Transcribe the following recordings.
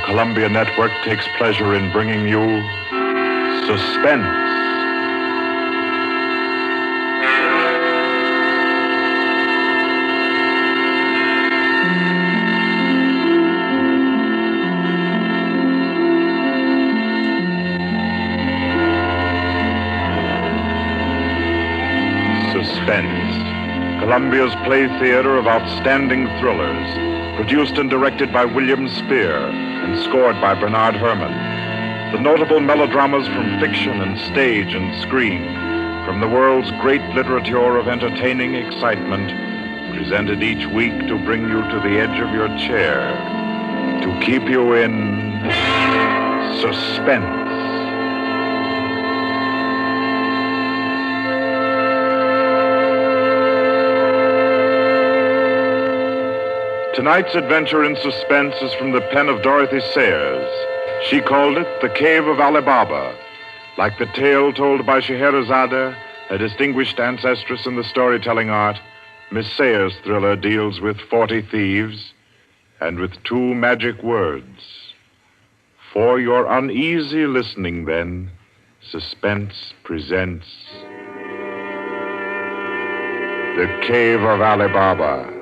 Columbia Network takes pleasure in bringing you Suspense. Suspense, Columbia's play theater of outstanding thrillers, produced and directed by William Spear and scored by Bernard Herrmann. The notable melodramas from fiction and stage and screen, from the world's great literature of entertaining excitement, presented each week to bring you to the edge of your chair, to keep you in suspense. Tonight's adventure in suspense is from the pen of Dorothy Sayers. She called it The Cave of Ali Baba. Like the tale told by Scheherazade, a distinguished ancestress in the storytelling art, Miss Sayers' thriller deals with 40 thieves and with 2 magic words. For your uneasy listening, then, Suspense presents The Cave of Ali Baba.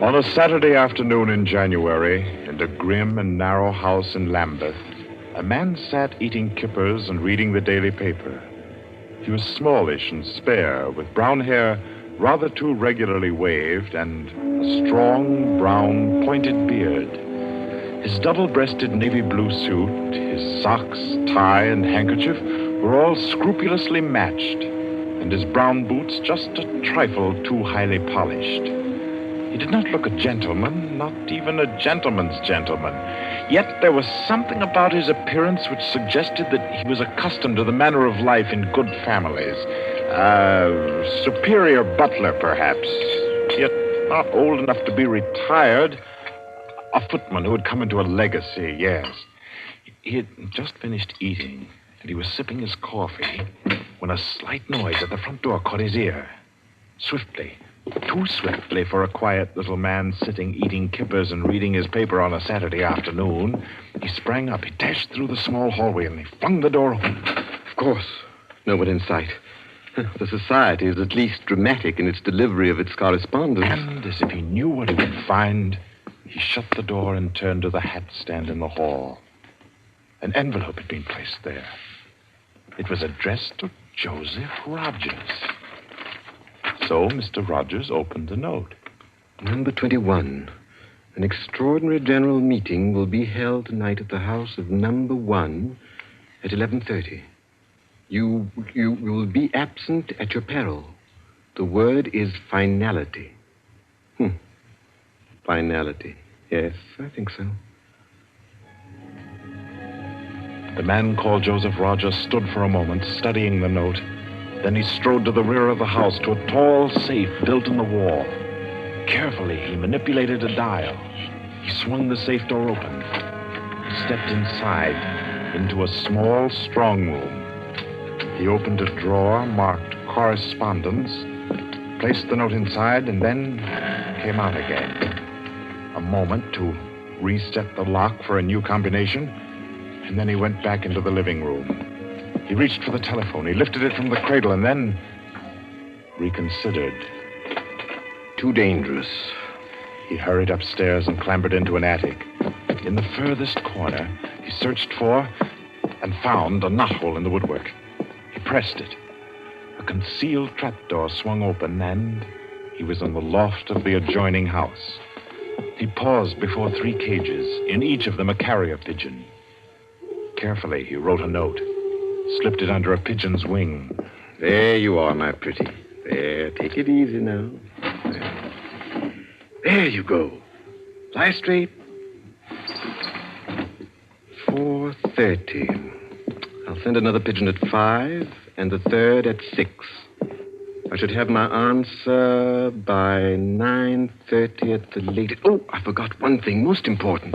On a Saturday afternoon in January, in a grim and narrow house in Lambeth, a man sat eating kippers and reading the daily paper. He was smallish and spare, with brown hair rather too regularly waved and a strong, brown, pointed beard. His double-breasted navy blue suit, his socks, tie, and handkerchief were all scrupulously matched, and his brown boots just a trifle too highly polished. He did not look a gentleman, not even a gentleman's gentleman. Yet there was something about his appearance which suggested that he was accustomed to the manner of life in good families. A superior butler, perhaps, yet not old enough to be retired. A footman who had come into a legacy, yes. He had just finished eating, and he was sipping his coffee when a slight noise at the front door caught his ear. Swiftly, too swiftly for a quiet little man sitting eating kippers and reading his paper on a Saturday afternoon, he sprang up. He dashed through the small hallway and he flung the door open. Of course, no one in sight. The society is at least dramatic in its delivery of its correspondence. And as if he knew what he would find, he shut the door and turned to the hat stand in the hall. An envelope had been placed there. It was addressed to Joseph Rogers. So Mr. Rogers opened the note. Number 21. An extraordinary general meeting will be held tonight at the house of number 1 at 11:30. You will be absent at your peril. The word is finality. Finality. Yes, I think so. The man called Joseph Rogers stood for a moment, studying the note. Then he strode to the rear of the house, to a tall safe built in the wall. Carefully, he manipulated a dial. He swung the safe door open. He stepped inside into a small strong room. He opened a drawer marked correspondence, placed the note inside, and then came out again. A moment to reset the lock for a new combination, and then he went back into the living room. He reached for the telephone. He lifted it from the cradle and then reconsidered. Too dangerous. He hurried upstairs and clambered into an attic. In the furthest corner, he searched for and found a knothole in the woodwork. He pressed it. A concealed trapdoor swung open, and he was in the loft of the adjoining house. He paused before 3 cages, in each of them a carrier pigeon. Carefully, he wrote a note, slipped it under a pigeon's wing. There you are, my pretty. There, take it easy now. There you go. Fly straight. 4:30. I'll send another pigeon at 5 and the third at 6. I should have my answer by 9:30 at the latest. Oh, I forgot one thing, most important.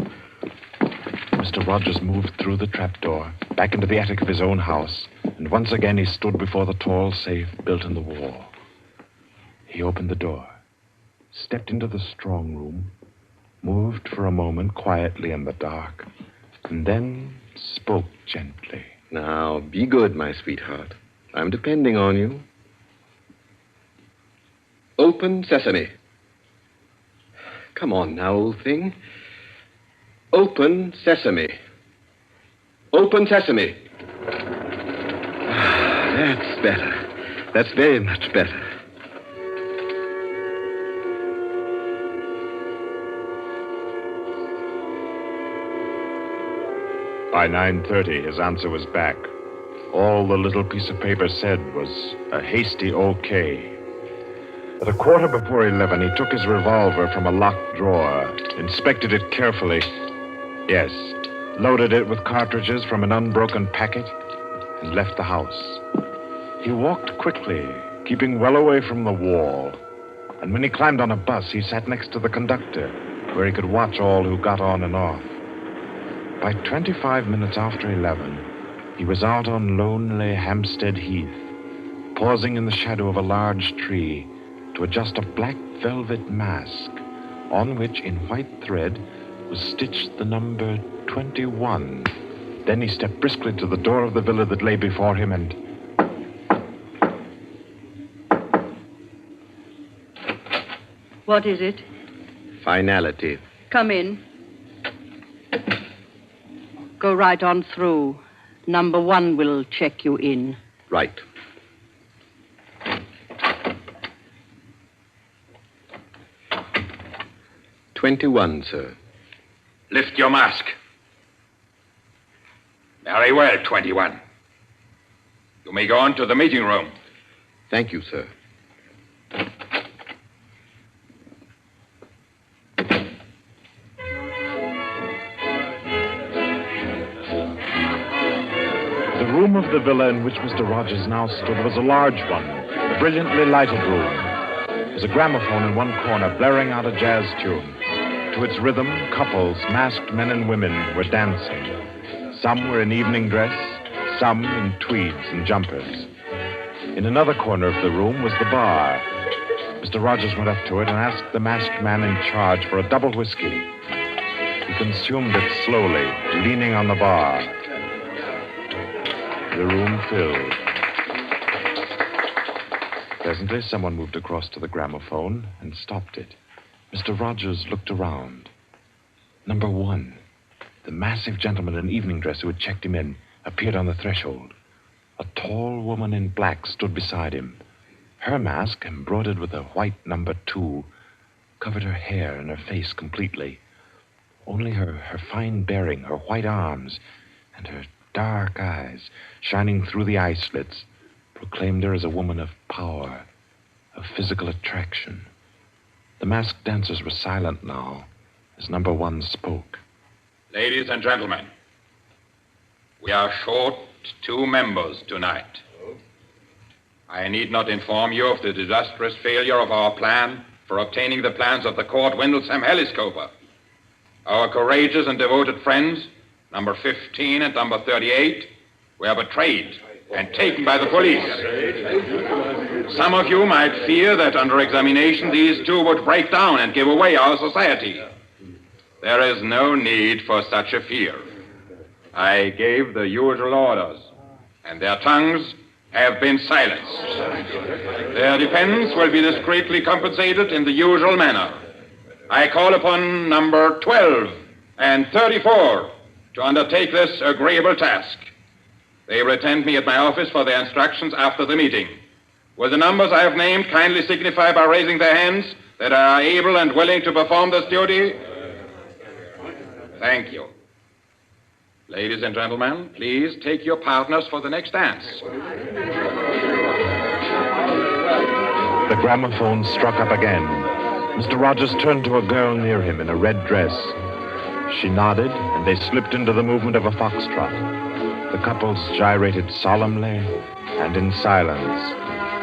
Mr. Rogers moved through the trapdoor, back into the attic of his own house, and and once again he stood before the tall safe built in the wall. He opened the door, stepped into the strong room, moved for a moment quietly in the dark, and then spoke gently. Now, be good, my sweetheart. I'm depending on you. Open sesame. Come on now, old thing. Open sesame. Open sesame. That's better. That's very much better. By 9:30, his answer was back. All the little piece of paper said was a hasty okay. At a quarter before 11, he took his revolver from a locked drawer, inspected it carefully. Yes, loaded it with cartridges from an unbroken packet, and left the house. He walked quickly, keeping well away from the wall. And when he climbed on a bus, he sat next to the conductor, where he could watch all who got on and off. By 25 minutes after 11, he was out on lonely Hampstead Heath, pausing in the shadow of a large tree to adjust a black velvet mask on which, in white thread, was stitched the number 21. Then he stepped briskly to the door of the villa that lay before him and... What is it? Finality. Come in. Go right on through. Number 1 will check you in. Right. "21, sir. Lift your mask. Very well, 21. You may go on to the meeting room. Thank you, sir. The room of the villa in which Mr. Rogers now stood was a large one, a brilliantly lighted room. There was a gramophone in one corner, blaring out a jazz tune. To its rhythm, couples, masked men and women, were dancing. Some were in evening dress, some in tweeds and jumpers. In another corner of the room was the bar. Mr. Rogers went up to it and asked the masked man in charge for a double whiskey. He consumed it slowly, leaning on the bar. The room filled. Presently, someone moved across to the gramophone and stopped it. Mr. Rogers looked around. Number 1, the massive gentleman in evening dress who had checked him in, appeared on the threshold. A tall woman in black stood beside him. Her mask, embroidered with a white number 2, covered her hair and her face completely. Only her fine bearing, her white arms, and her dark eyes, shining through the eye slits, proclaimed her as a woman of power, of physical attraction. The masked dancers were silent now as number 1 spoke. Ladies and gentlemen, we are short 2 members tonight. I need not inform you of the disastrous failure of our plan for obtaining the plans of the Court Windlesham Heliscoper. Our courageous and devoted friends, number 15 and number 38, were betrayed and taken by the police. Some of you might fear that under examination these 2 would break down and give away our society. There is no need for such a fear. I gave the usual orders, and their tongues have been silenced. Their defense will be discreetly compensated in the usual manner. I call upon number 12 and 34 to undertake this agreeable task. They will attend me at my office for their instructions after the meeting. Will the numbers I have named kindly signify by raising their hands that they are able and willing to perform this duty? Thank you. Ladies and gentlemen, please take your partners for the next dance. The gramophone struck up again. Mr. Rogers turned to a girl near him in a red dress. She nodded, and they slipped into the movement of a foxtrot. The couples gyrated solemnly and in silence.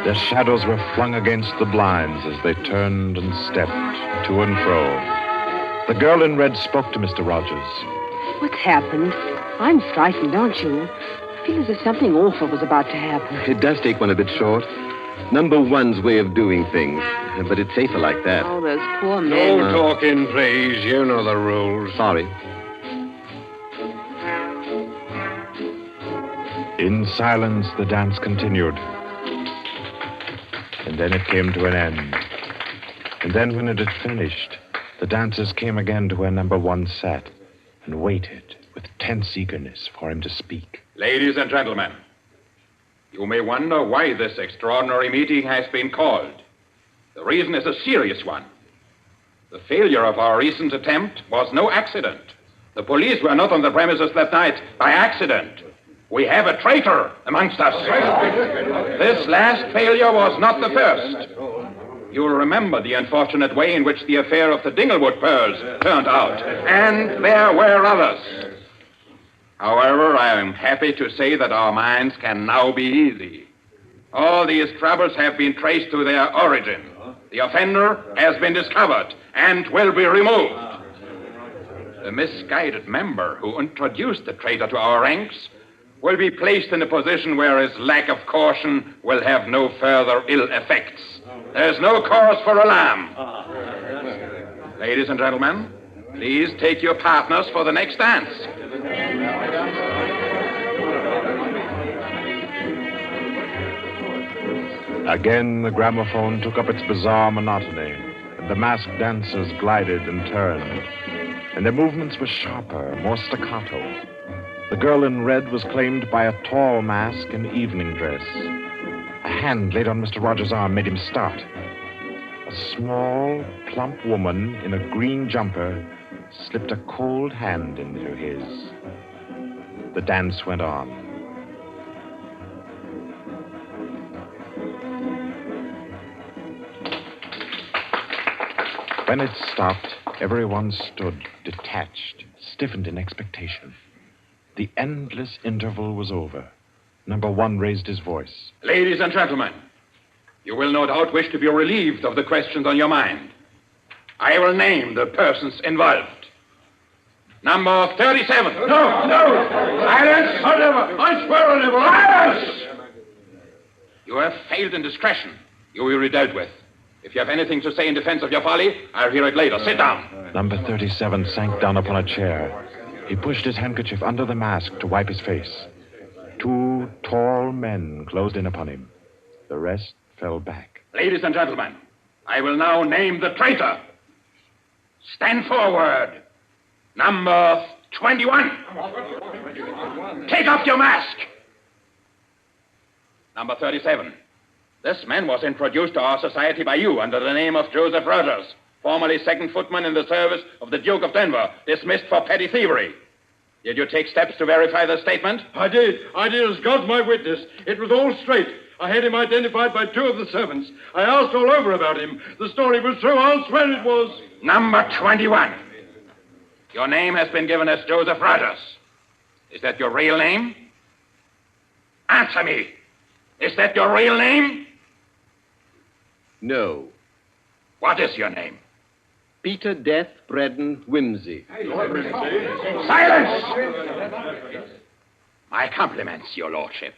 Their shadows were flung against the blinds as they turned and stepped to and fro. The girl in red spoke to Mr. Rogers. What's happened? I'm frightened, aren't you? feel as if something awful was about to happen. It does take one a bit short. Number one's way of doing things. But it's safer like that. Oh, those poor men. No talking, please. You know the rules. Sorry. In silence, the dance continued. And then it came to an end. And then when it had finished, the dancers came again to where number one sat and waited with tense eagerness for him to speak. Ladies and gentlemen, you may wonder why this extraordinary meeting has been called. The reason is a serious one. The failure of our recent attempt was no accident. The police were not on the premises that night by accident. We have a traitor amongst us. This last failure was not the first. You'll remember the unfortunate way in which the affair of the Dinglewood pearls turned out. And there were others. However, I am happy to say that our minds can now be easy. All these troubles have been traced to their origin. The offender has been discovered and will be removed. The misguided member who introduced the traitor to our ranks will be placed in a position where his lack of caution will have no further ill effects. There's no cause for alarm. Ladies and gentlemen, please take your partners for the next dance. Again, the gramophone took up its bizarre monotony, and the masked dancers glided and turned, and their movements were sharper, more staccato. The girl in red was claimed by a tall mask in evening dress. A hand laid on Mr. Rogers' arm made him start. A small, plump woman in a green jumper slipped a cold hand into his. The dance went on. When it stopped, everyone stood detached, stiffened in expectation. The endless interval was over. Number one raised his voice. Ladies and gentlemen, you will no doubt wish to be relieved of the questions on your mind. I will name the persons involved. Number 37. No! Silence! I swear on it. Silence! You have failed in discretion. You will be dealt with. If you have anything to say in defense of your folly, I'll hear it later. Sit down. Number 37 sank down upon a chair. He pushed his handkerchief under the mask to wipe his face. Two tall men closed in upon him. The rest fell back. Ladies and gentlemen, I will now name the traitor. Stand forward. Number 21. Take off your mask. Number 37. This man was introduced to our society by you under the name of Joseph Rogers, formerly second footman in the service of the Duke of Denver, dismissed for petty thievery. Did you take steps to verify the statement? I did, as God's my witness. It was all straight. I had him identified by two of the servants. I asked all over about him. The story was true. I'll swear it was. Number 21. Your name has been given as Joseph Rogers. Is that your real name? Answer me. Is that your real name? No. What is your name? Peter Death Braden Whimsy. Silence! My compliments, your lordship.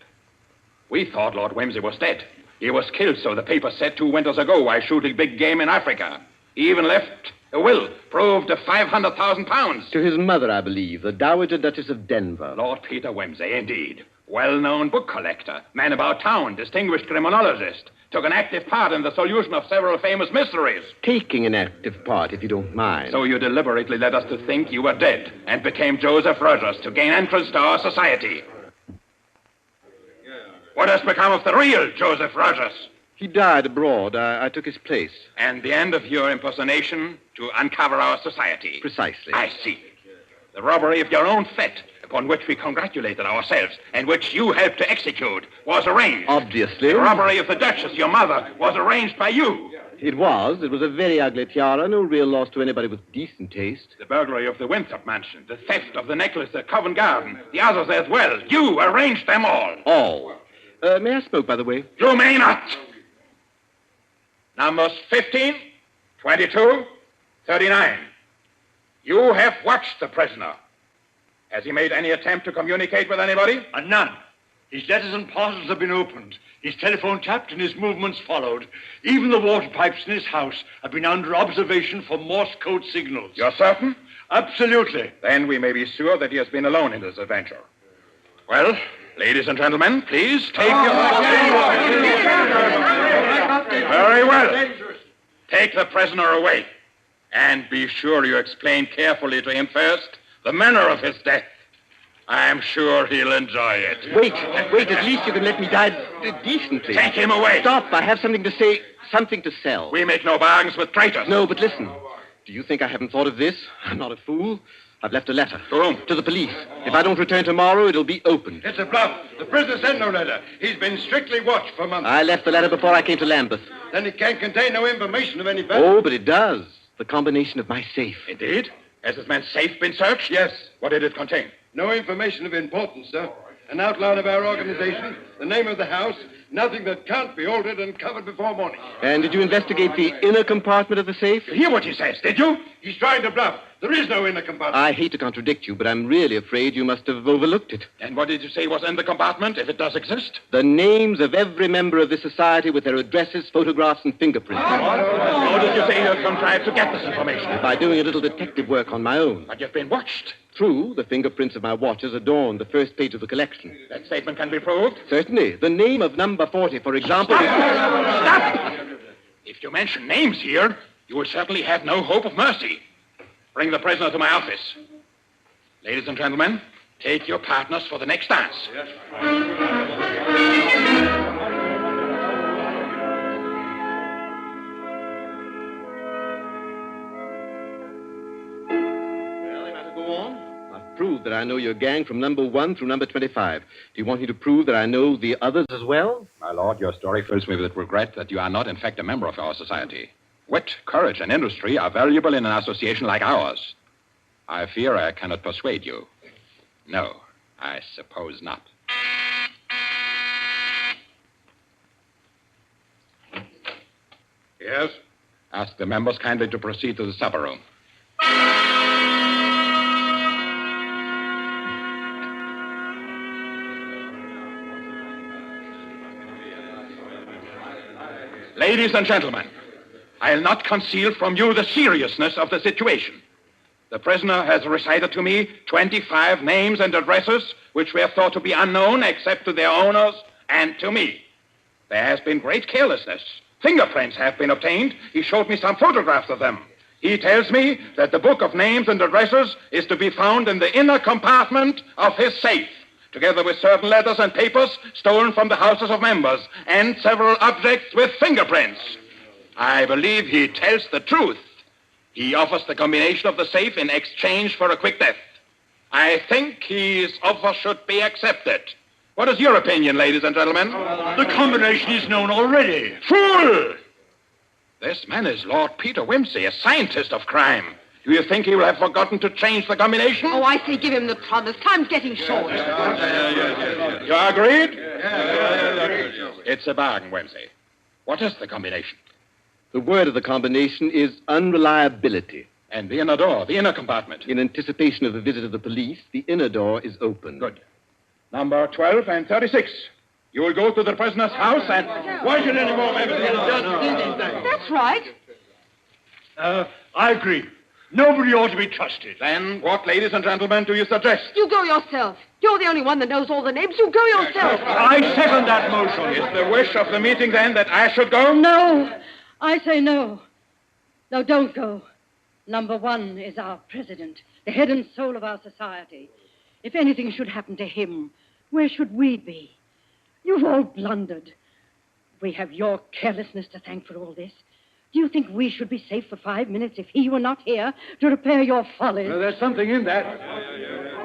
We thought Lord Whimsy was dead. He was killed, so the paper said 2 winters ago, while shooting big game in Africa. He even left a will, proved of £500,000. To his mother, I believe, the Dowager Duchess of Denver. Lord Peter Whimsy, indeed. Well-known book collector, man about town, distinguished criminologist. Took an active part in the solution of several famous mysteries. Taking an active part, if you don't mind. So you deliberately led us to think you were dead and became Joseph Rogers to gain entrance to our society. What has become of the real Joseph Rogers? He died abroad. I took his place. And the end of your impersonation to uncover our society? Precisely. I see. The robbery of your own fete, upon which we congratulated ourselves, and which you helped to execute, was arranged. Obviously. The robbery of the Duchess, your mother, was arranged by you. It was. It was a very ugly tiara. No real loss to anybody with decent taste. The burglary of the Winthrop mansion, the theft of the necklace at Covent Garden, the others as well. You arranged them all. All. May I smoke, by the way? You may not. Numbers 15, 22, 39. You have watched the prisoner. Has he made any attempt to communicate with anybody? None. His letters and parcels have been opened. His telephone tapped and his movements followed. Even the water pipes in his house have been under observation for Morse code signals. You're certain? Absolutely. Then we may be sure that he has been alone in this adventure. Well, ladies and gentlemen, please take your... Very well. Take the prisoner away. And be sure you explain carefully to him first the manner of his death. I'm sure he'll enjoy it. Wait, at least you can let me die decently. Take him away. Stop, I have something to say, something to sell. We make no bargains with traitors. No, but listen. Do you think I haven't thought of this? I'm not a fool. I've left a letter. To whom? To the police. If I don't return tomorrow, it'll be opened. It's a bluff. The prisoner sent no letter. He's been strictly watched for months. I left the letter before I came to Lambeth. Then it can't contain no information of any value. Oh, but it does. The combination of my safe. Indeed? Has this man's safe been searched? Yes. What did it contain? No information of importance, sir. An outline of our organization, the name of the house, nothing that can't be altered and covered before morning. And did you investigate the inner compartment of the safe? You hear what he says, did you? He's trying to bluff. There is no inner compartment. I hate to contradict you, but I'm really afraid you must have overlooked it. And what did you say was in the compartment, if it does exist? The names of every member of this society with their addresses, photographs, and fingerprints. How did you say you contrived to get this information? By doing a little detective work on my own. But you've been watched. True, the fingerprints of my watches adorn the first page of the collection. That statement can be proved? Certainly. The name of number 40, for example... Stop! If you mention names here, you will certainly have no hope of mercy. Bring the prisoner to my office. Ladies and gentlemen, take your partners for the next dance. Yes. Prove that I know your gang from number 1 through number 25. Do you want me to prove that I know the others as well? My lord, your story fills me with regret that you are not, in fact, a member of our society. Wit, courage, and industry are valuable in an association like ours. I fear I cannot persuade you. No, I suppose not. Yes? Ask the members kindly to proceed to the supper room. Ladies and gentlemen, I'll not conceal from you the seriousness of the situation. The prisoner has recited to me 25 names and addresses which were thought to be unknown except to their owners and to me. There has been great carelessness. Fingerprints have been obtained. He showed me some photographs of them. He tells me that the book of names and addresses is to be found in the inner compartment of his safe, together with certain letters and papers stolen from the houses of members, and several objects with fingerprints. I believe he tells the truth. He offers the combination of the safe in exchange for a quick death. I think his offer should be accepted. What is your opinion, ladies and gentlemen? The combination is known already. Fool! This man is Lord Peter Wimsey, a scientist of crime. Do you think he will have forgotten to change the combination? Oh, I say give him the promise. Time's getting short. You agreed? It's a bargain, Wimsey. What is the combination? The word of the combination is unreliability. And the inner door, the inner compartment. In anticipation of the visit of the police, the inner door is open. Good. Number 12 and 36. You will go to the prisoner's house and... Why should any more members just... That's right. I agree. Nobody ought to be trusted. Then what, ladies and gentlemen, do you suggest? You go yourself. You're the only one that knows all the names. You go yourself. I second that motion. Is the wish of the meeting, then, that I should go? No. I say no. No, don't go. Number 1 is our president, the head and soul of our society. If anything should happen to him, where should we be? You've all blundered. We have your carelessness to thank for all this. Do you think we should be safe for 5 minutes if he were not here to repair your follies? Well, there's something in that.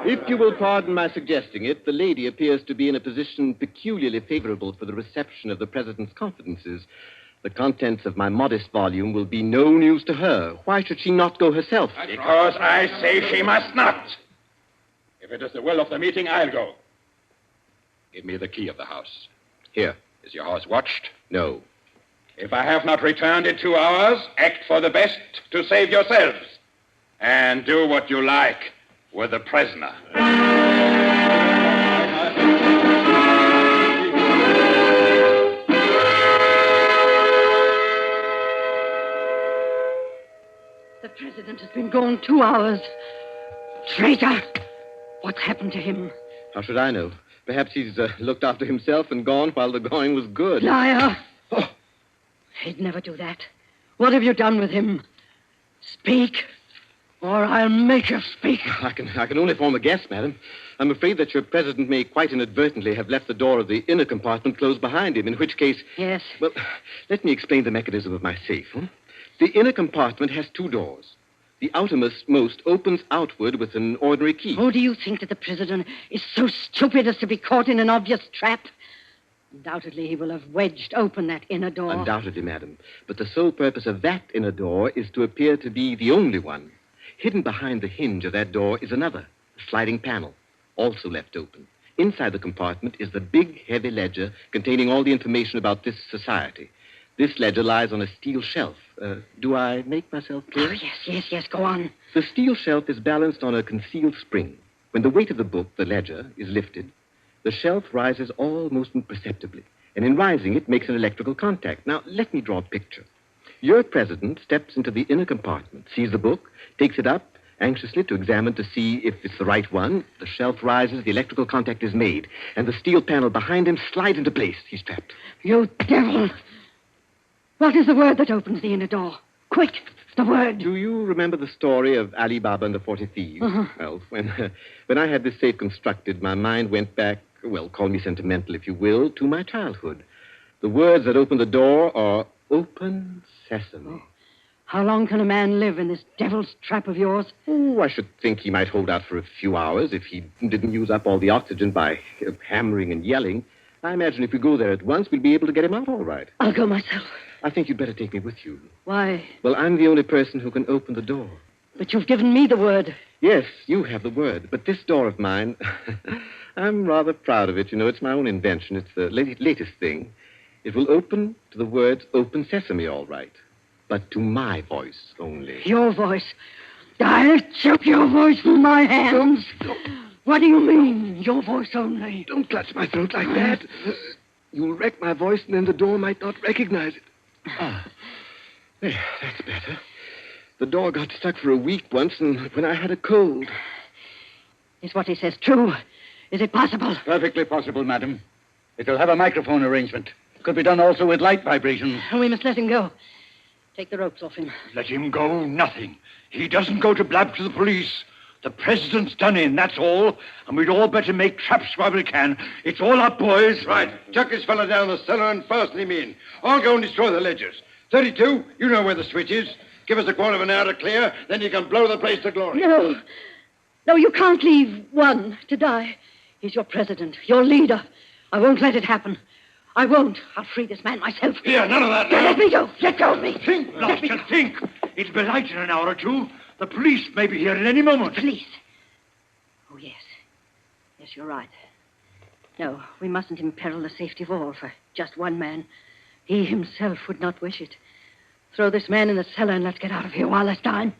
If you will pardon my suggesting it, the lady appears to be in a position peculiarly favorable for the reception of the president's confidences. The contents of my modest volume will be no news to her. Why should she not go herself? Because I say she must not. If it is the will of the meeting, I'll go. Give me the key of the house. Here. Is your house watched? No. If I have not returned in 2 hours, act for the best to save yourselves. And do what you like with the prisoner. president has been gone 2 hours. Traitor! What's happened to him? How should I know? Perhaps he's looked after himself and gone while the going was good. Liar! Oh. He'd never do that. What have you done with him? Speak, or I'll make you speak. I can only form a guess, madam. I'm afraid that your president may quite inadvertently have left the door of the inner compartment closed behind him, in which case... Yes? Well, let me explain the mechanism of my safe. The inner compartment has 2 doors. The outermost opens outward with an ordinary key. Oh, do you think that the president is so stupid as to be caught in an obvious trap? Undoubtedly, he will have wedged open that inner door. Undoubtedly, madam. But the sole purpose of that inner door is to appear to be the only one. Hidden behind the hinge of that door is another, a sliding panel, also left open. Inside the compartment is the big, heavy ledger containing all the information about this society. This ledger lies on a steel shelf. Do I make myself clear? Oh, yes, go on. The steel shelf is balanced on a concealed spring. When the weight of the book, the ledger, is lifted, the shelf rises almost imperceptibly, and in rising, it makes an electrical contact. Now, let me draw a picture. Your president steps into the inner compartment, sees the book, takes it up, anxiously to examine to see if it's the right one. The shelf rises, the electrical contact is made, and the steel panel behind him slides into place. He's trapped. You devil! What is the word that opens the inner door? Quick, the word. Do you remember the story of Ali Baba and the 40 Thieves? Uh-huh. Well, when I had this safe constructed, my mind went back, well, call me sentimental if you will, to my childhood. The words that open the door are open sesame. Oh. How long can a man live in this devil's trap of yours? Oh, I should think he might hold out for a few hours if he didn't use up all the oxygen by hammering and yelling. I imagine if we go there at once, we'll be able to get him out all right. I'll go myself. I think you'd better take me with you. Why? Well, I'm the only person who can open the door. But you've given me the word. Yes, you have the word. But this door of mine, I'm rather proud of it. You know, it's my own invention. It's the latest thing. It will open to the words open sesame, all right. But to my voice only. Your voice? I'll choke your voice from my hands. Don't. What do you mean, your voice only? Don't clutch my throat like that. You'll wreck my voice, and then the door might not recognize it. There, that's better. The door got stuck for a week once, and when I had a cold. Is what he says true? Is it possible? Perfectly possible, madam. It'll have a microphone arrangement. Could be done also with light vibrations. We must let him go. Take the ropes off him. Let him go, nothing. He doesn't go to blab to the police. The president's done in, that's all. And we'd all better make traps while we can. It's all up, boys. Right. Chuck this fella down the cellar and fasten him in. I'll go and destroy the ledgers. 32, you know where the switch is. Give us a quarter of an hour to clear, then you can blow the place to glory. No, you can't leave one to die. He's your president, your leader. I won't let it happen. I won't. I'll free this man myself. Here, none of that now. Let me go. Let go of me. Think, Blaster, think. It'll be light in an hour or two. The police may be here at any moment. The police? Oh, yes. Yes, you're right. No, we mustn't imperil the safety of all for just one man. He himself would not wish it. Throw this man in the cellar and let's get out of here while there's time.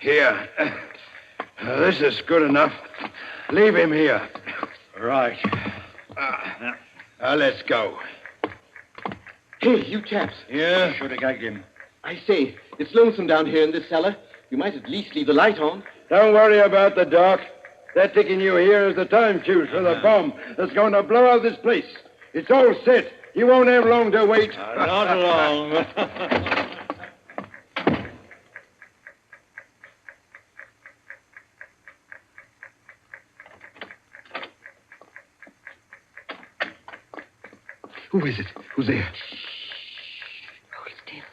Here. This is good enough. Leave him here. Right. Let's go. Hey, you chaps. Yeah? Should have gagged him. I say, it's lonesome down here in this cellar. You might at least leave the light on. Don't worry about the dark. They're taking you here as the time fuse for the bomb that's going to blow out this place. It's all set. You won't have long to wait. Not long. Who is it? Who's there? Hold still,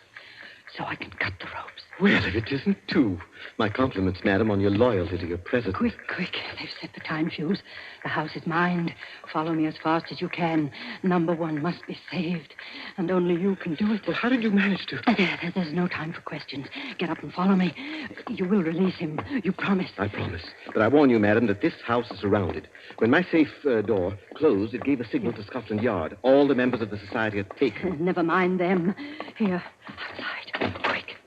so I can cut the ropes. Well, if it isn't two. My compliments, madam, on your loyalty to your president. Quick. They've set the time fuse. The house is mine. Follow me as fast as you can. Number one must be saved. And only you can do it. Well, how did you manage to? There's no time for questions. Get up and follow me. You will release him. You promise. I promise. But I warn you, madam, that this house is surrounded. When my safe door closed, it gave a signal to Scotland Yard. All the members of the society had taken. Never mind them. Here, outside. Quick.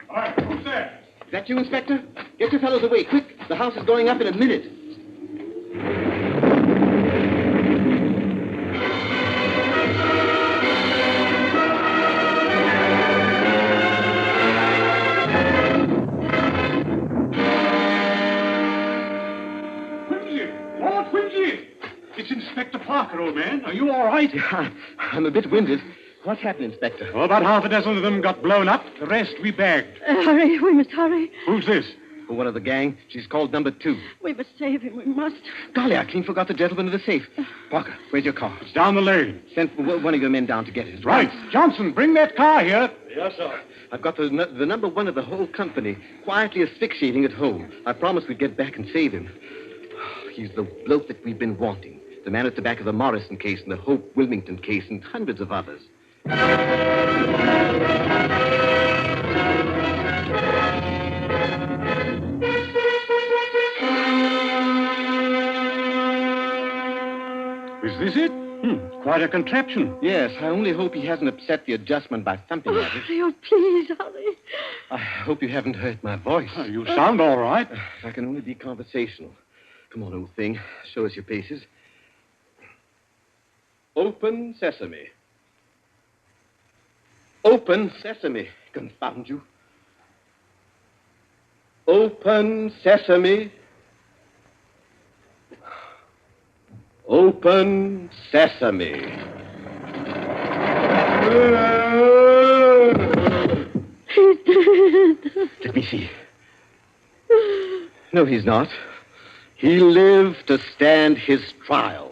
All right, who's there? Is that you, Inspector? Get your fellows away, quick. The house is going up in a minute. Lord Quincy! It's Inspector Parker, old man. Are you all right? I'm a bit winded. What's happened, Inspector? Well, about half a dozen of them got blown up. The rest we bagged. Hurry, we must hurry. Who's this? One of the gang. She's called number 2. We must save him, we must. Golly, I clean forgot the gentleman in the safe. Parker, where's your car? It's down the lane. Send one of your men down to get it. Right. Johnson, bring that car here. Yes, sir. I've got the number 1 of the whole company quietly asphyxiating at home. I promised we'd get back and save him. He's the bloke that we've been wanting. The man at the back of the Morrison case and the Hope Wilmington case and hundreds of others. Is this it? Quite a contraption. Yes, I only hope he hasn't upset the adjustment by thumping at it. Oh, please, hurry. I hope you haven't hurt my voice. You sound all right. If I can only be conversational. Come on, old thing. Show us your paces. Open sesame. Open sesame. Confound you. Open sesame. Open sesame. He's dead. Let me see. No, he's not. He lived to stand his trial.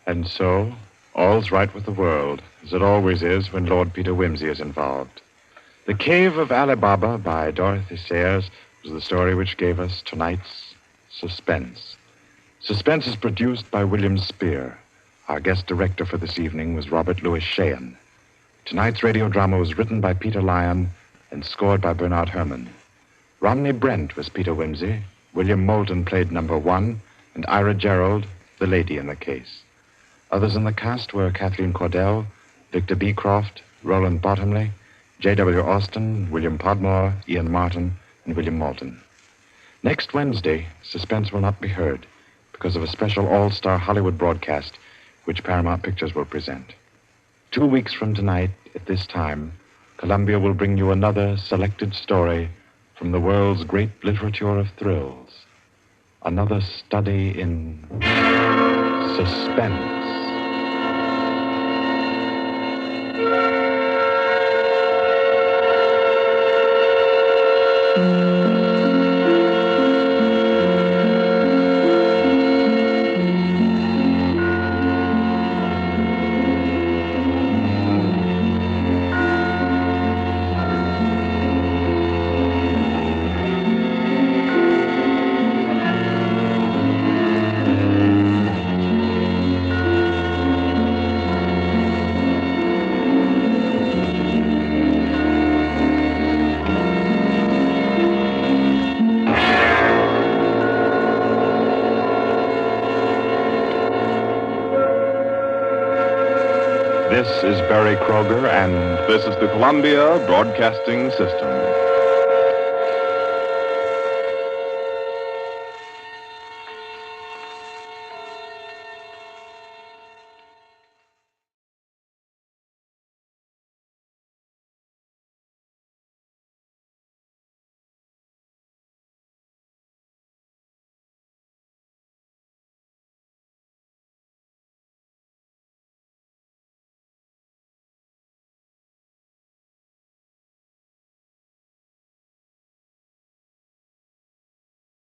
And so, all's right with the world, as it always is when Lord Peter Wimsey is involved. The Cave of Ali Baba by Dorothy Sayers was the story which gave us tonight's Suspense. Suspense is produced by William Spear. Our guest director for this evening was Robert Louis Sheehan. Tonight's radio drama was written by Peter Lyon and scored by Bernard Herrmann. Romney Brent was Peter Wimsey, William Moulton played number 1, and Ira Gerald, the lady in the case. Others in the cast were Kathleen Cordell, Victor Beecroft, Roland Bottomley, J.W. Austin, William Podmore, Ian Martin, and William Moulton. Next Wednesday, Suspense will not be heard because of a special all-star Hollywood broadcast which Paramount Pictures will present. 2 weeks from tonight, at this time, Columbia will bring you another selected story from the world's great literature of thrills. Another study in suspense. This is Barry Kroger, and This is the Columbia Broadcasting System.